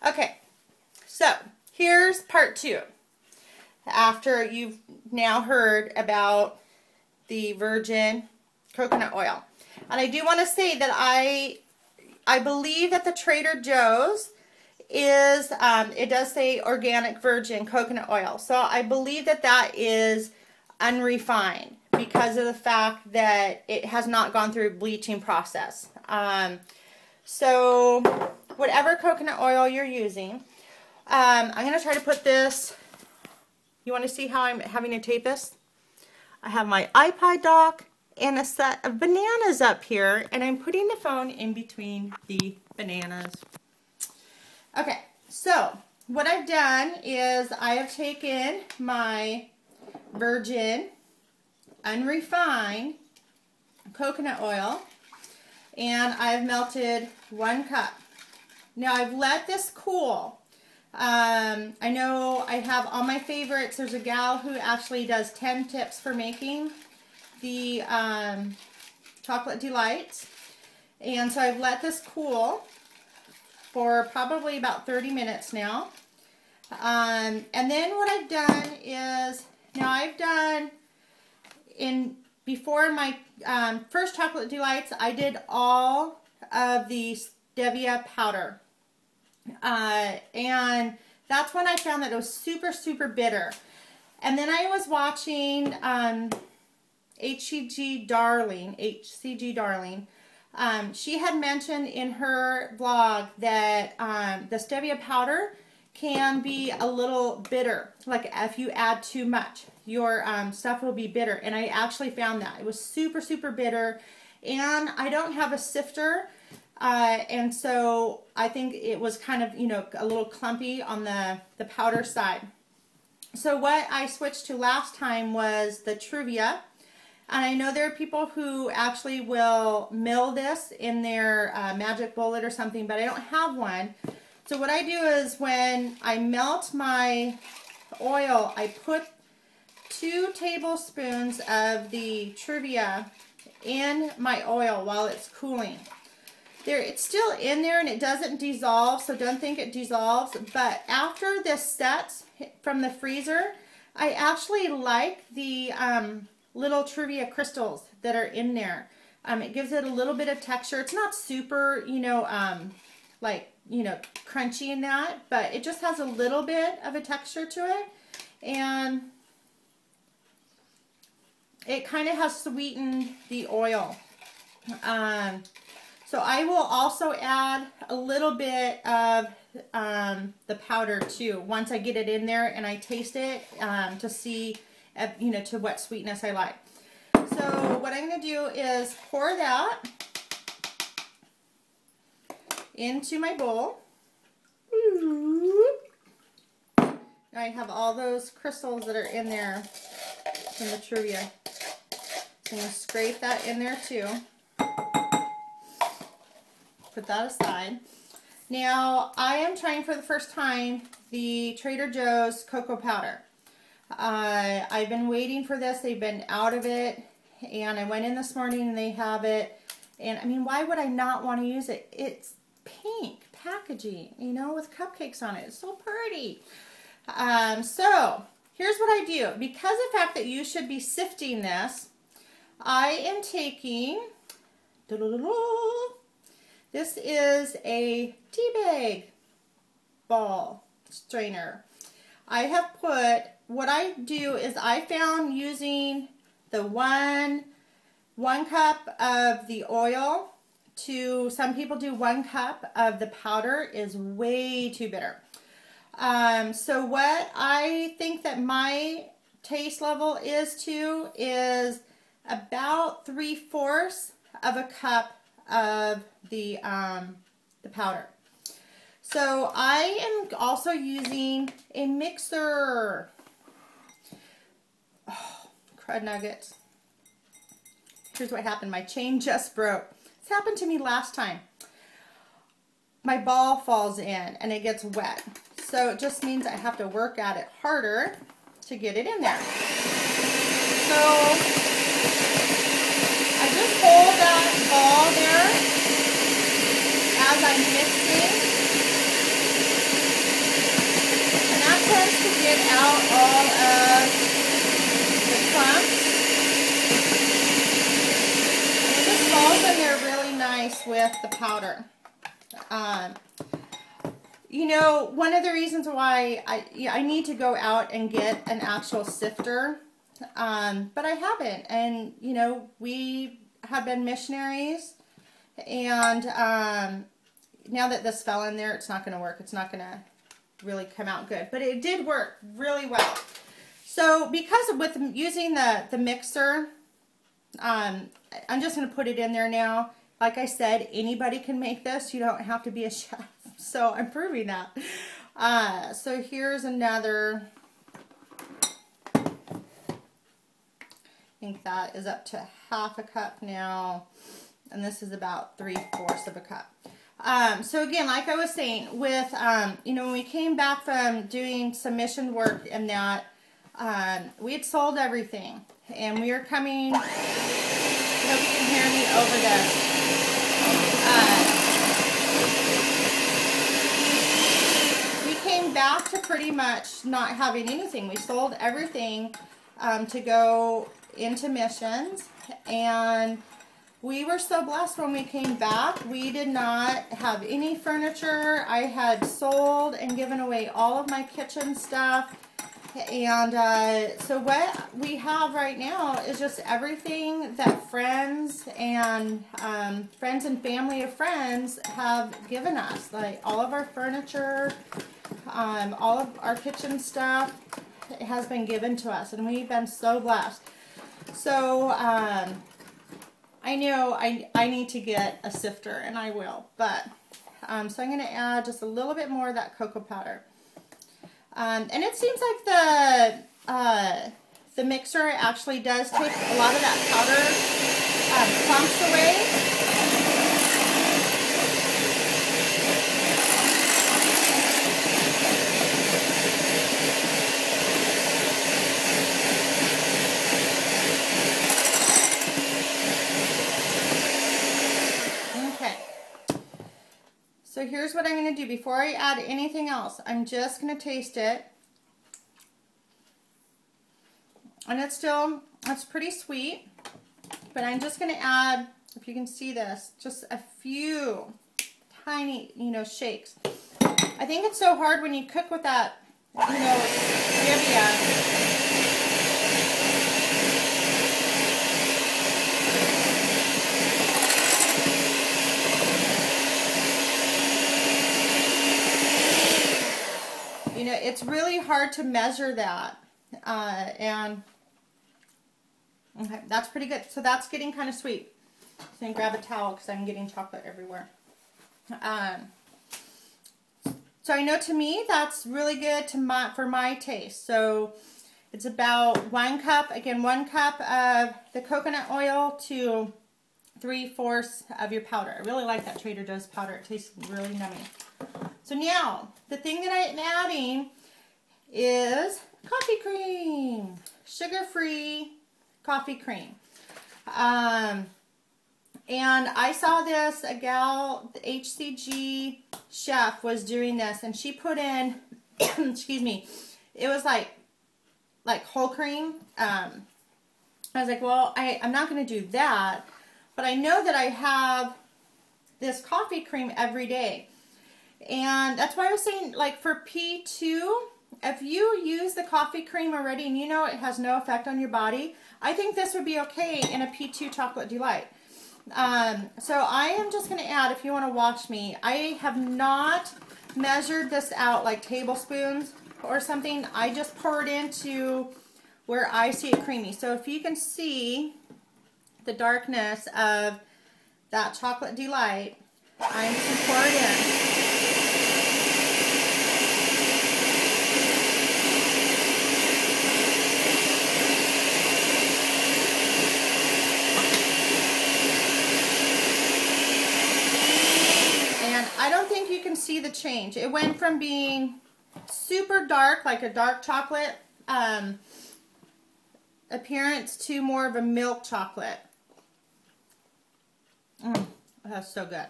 Okay, so here's part 2. After you've now heard about the virgin coconut oil. And I do want to say that I believe that the Trader Joe's is, it does say organic virgin coconut oil. So I believe that that is unrefined because of the fact that it has not gone through a bleaching process. So whatever coconut oil you're using, I'm going to try to put this. You want to see how I'm having to tape this? I have my iPod dock and a set of bananas up here, and I'm putting the phone in between the bananas. Okay, so what I've done is I have taken my virgin, unrefined coconut oil, and I've melted 1 cup. Now I've let this cool. I know I have all my favorites. There's a gal who actually does 10 tips for making the chocolate delights. And so I've let this cool for probably about 30 minutes now. And then what I've done is, now I've done, before my first chocolate delights, I did all of the stevia powder. And that's when I found that it was super, super bitter. And then I was watching HCG Darling. She had mentioned in her vlog that the stevia powder can be a little bitter. Like if you add too much, your stuff will be bitter. And I actually found that. It was super, super bitter. And I don't have a sifter. And so I think it was kind of, you know, a little clumpy on the powder side. So what I switched to last time was the Truvia. And I know there are people who actually will mill this in their magic bullet or something, but I don't have one. So what I do is when I melt my oil, I put 2 tablespoons of the Truvia in my oil while it's cooling. It's still in there and it doesn't dissolve, so don't think it dissolves. But after this sets from the freezer, I actually like the little Truvia crystals that are in there. It gives it a little bit of texture. It's not super, you know, like, you know, crunchy in that, but it just has a little bit of a texture to it. And it kind of has sweetened the oil. So I will also add a little bit of the powder too once I get it in there and I taste it to see, you know, to what sweetness I like. So what I'm going to do is pour that into my bowl. I have all those crystals that are in there from the Truvia. So I'm going to scrape that in there too. Put that aside. Now, I am trying for the first time the Trader Joe's cocoa powder. I've been waiting for this. They've been out of it. And I went in this morning and they have it. And I mean, why would I not want to use it? It's pink packaging, you know, with cupcakes on it. It's so pretty. So, here's what I do. Because of the fact that you should be sifting this, I am taking... This is a tea bag ball strainer. I have put, what I do is I found using the one cup of the oil to, some people do 1 cup of the powder is way too bitter. So what I think that my taste level is to is about 3/4 of a cup of the powder. So I am also using a mixer. Oh, crud nuggets. Here's what happened. My chain just broke. This happened to me last time. My ball falls in and it gets wet. So it just means I have to work at it harder to get it in there. So I just hold that ball there as I'm mixing. get out all of the clumps. And it just falls in there really nice with the powder. You know, one of the reasons why I need to go out and get an actual sifter, but I haven't. And, you know, we have been missionaries, and now that this fell in there, it's not going to work. It's not going to really come out good. But it did work really well. So because with using the mixer, I'm just going to put it in there now. Like I said, anybody can make this. You don't have to be a chef. So I'm proving that. So here's another. I think that is up to half a cup now. And this is about 3/4 of a cup. So again, like I was saying, with, you know, when we came back from doing some mission work and that, we had sold everything. And we were coming, I hope you can hear me over this. We came back to pretty much not having anything. We sold everything to go into missions, and we were so blessed when we came back. We did not have any furniture. I had sold and given away all of my kitchen stuff. And so what we have right now is just everything that friends and family of friends have given us. Like all of our furniture, all of our kitchen stuff has been given to us. And we've been so blessed. So I know I need to get a sifter, and I will. But so I'm going to add just a little bit more of that cocoa powder. And it seems like the mixer actually does take a lot of that powder clumps away. Okay. So here's what I'm going to do. Before I add anything else, I'm just going to taste it. And it's pretty sweet. But I'm just going to add, if you can see this, just a few tiny, you know, shakes. I think it's so hard when you cook with that, you know, stevia. You know, it's really hard to measure that, and okay, that's pretty good. So that's getting kind of sweet. So I'm going to grab a towel because I'm getting chocolate everywhere. So I know to me that's really good for my taste. So it's about 1 cup, again 1 cup of the coconut oil to 3/4 of your powder. I really like that Trader Joe's powder. It tastes really yummy. So now, the thing that I'm adding is coffee cream. Sugar-free coffee cream. And I saw this, a gal, the HCG chef was doing this, and she put in, excuse me, it was like whole cream. I was like, well, I'm not going to do that, but I know that I have this coffee cream every day. And that's why I was saying, like for P2, if you use the coffee cream already and you know it has no effect on your body, I think this would be okay in a P2 Chocolate Delight. So I am just going to add, if you want to watch me, I have not measured this out like tablespoons or something. I just pour it into where I see it creamy. So if you can see the darkness of that Chocolate Delight, I'm just going to pour it in. I don't think you can see the change. It went from being super dark, like a dark chocolate appearance, to more of a milk chocolate. That's so good.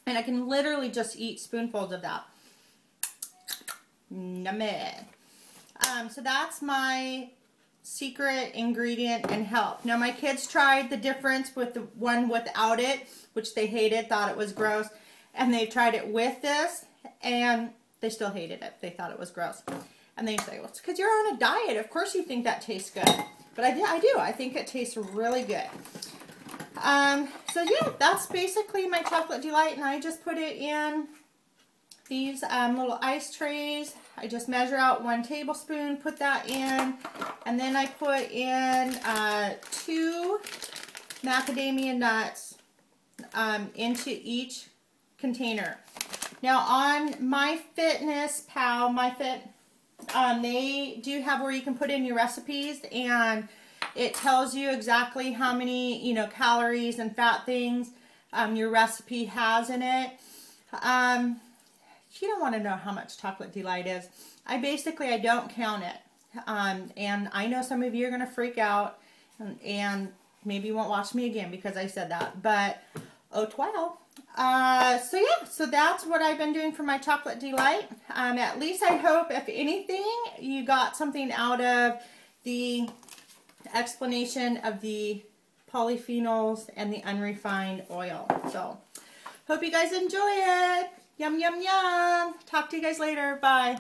And I can literally just eat spoonfuls of that. Yummy. So that's my secret ingredient and help. Now my kids tried the difference with the one without it, which they hated, thought it was gross, and they tried it with this, and they still hated it. They thought it was gross. And they say, well, it's because you're on a diet. Of course you think that tastes good. But I do. I think it tastes really good. So yeah, that's basically my chocolate delight, and I just put it in these little ice trays. I just measure out 1 tablespoon, put that in, and then I put in 2 macadamia nuts into each container. Now on MyFitnessPal, they do have where you can put in your recipes, and it tells you exactly how many, you know, calories and fat things your recipe has in it. You don't want to know how much chocolate delight is. I don't count it. And I know some of you are going to freak out and maybe won't watch me again because I said that. But, oh, 12. So yeah, so that's what I've been doing for my chocolate delight. At least I hope, if anything, you got something out of the explanation of the polyphenols and the unrefined oil. So, hope you guys enjoy it. Yum, yum, yum. Talk to you guys later. Bye.